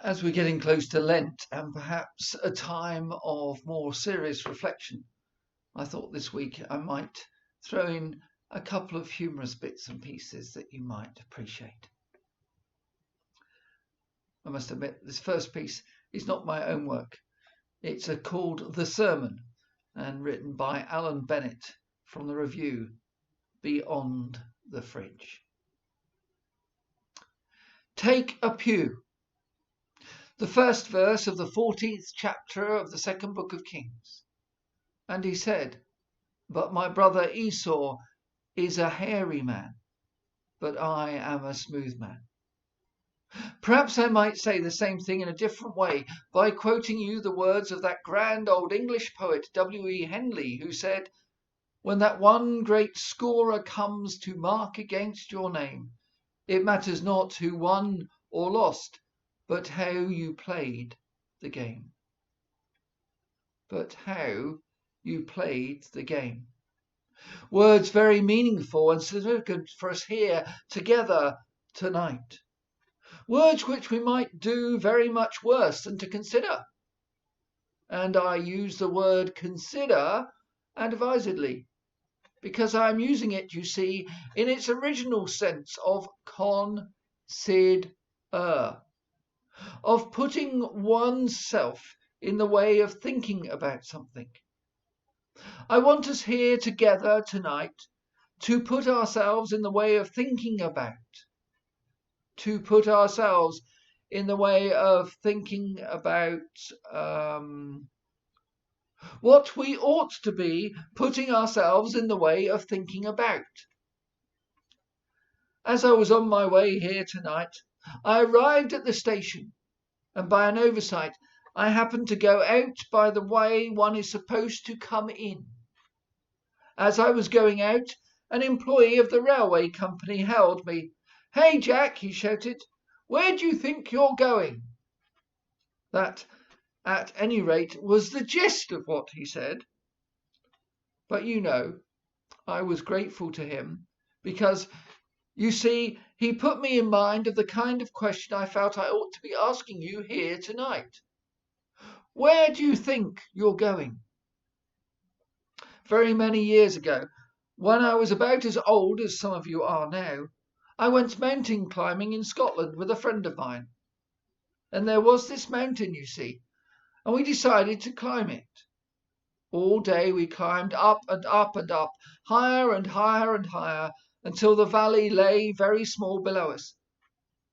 As we're getting close to Lent and perhaps a time of more serious reflection, I thought this week I might throw in a couple of humorous bits and pieces that you might appreciate. I must admit, this first piece is not my own work. It's called The Sermon and written by Alan Bennett from the review Beyond the Fridge. Take a pew. The first verse of the 14th chapter of the second book of Kings. And he said, "But my brother Esau is a hairy man, but I am a smooth man." Perhaps I might say the same thing in a different way by quoting you the words of that grand old English poet W.E. Henley, who said, "When that one great scorer comes to mark against your name, it matters not who won or lost, but how you played the game." But how you played the game. Words very meaningful and significant for us here together tonight. Words which we might do very much worse than to consider. And I use the word consider advisedly, because I am using it, you see, in its original sense of consider, of putting oneself in the way of thinking about something. I want us here together tonight to put ourselves in the way of thinking about, to put ourselves in the way of thinking about what we ought to be putting ourselves in the way of thinking about. As I was on my way here tonight, I arrived at the station, and by an oversight, I happened to go out by the way one is supposed to come in. As I was going out, an employee of the railway company hailed me. "Hey, Jack," he shouted, "where do you think you're going?" That, at any rate, was the gist of what he said. But you know, I was grateful to him because, you see, he put me in mind of the kind of question I felt I ought to be asking you here tonight. Where do you think you're going? Very many years ago, when I was about as old as some of you are now, I went mountain climbing in Scotland with a friend of mine. And there was this mountain, you see, and we decided to climb it. All day we climbed up and up and up, higher and higher and higher, until the valley lay very small below us,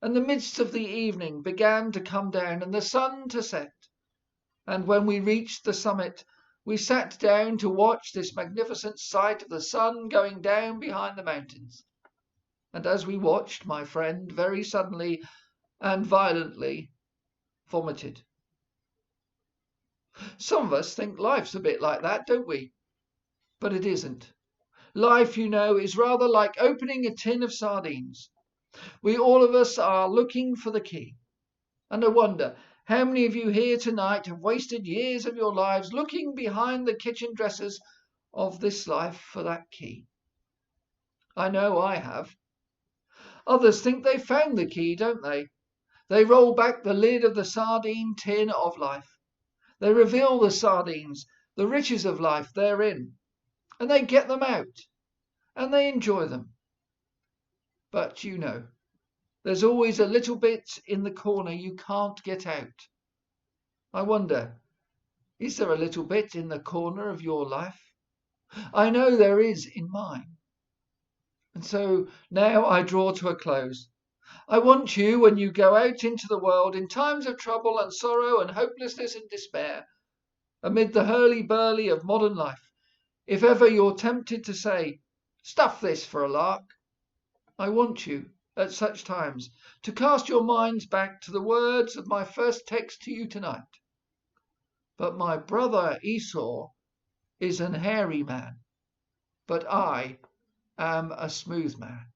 and the mists of the evening began to come down and the sun to set. And when we reached the summit, we sat down to watch this magnificent sight of the sun going down behind the mountains. And as we watched, my friend very suddenly and violently vomited. Some of us think life's a bit like that, don't we? But it isn't. Life, you know, is rather like opening a tin of sardines. We all of us are looking for the key. And I wonder how many of you here tonight have wasted years of your lives looking behind the kitchen dressers of this life for that key. I know I have. Others think they've found the key, don't they? They roll back the lid of the sardine tin of life. They reveal the sardines, the riches of life therein, and they get them out, and they enjoy them. But you know, there's always a little bit in the corner you can't get out. I wonder, is there a little bit in the corner of your life? I know there is in mine. And so now I draw to a close. I want you, when you go out into the world in times of trouble and sorrow and hopelessness and despair, amid the hurly-burly of modern life, if ever you're tempted to say, "Stuff this for a lark," I want you, at such times, to cast your minds back to the words of my first text to you tonight. "But my brother Esau is an hairy man, but I am a smooth man."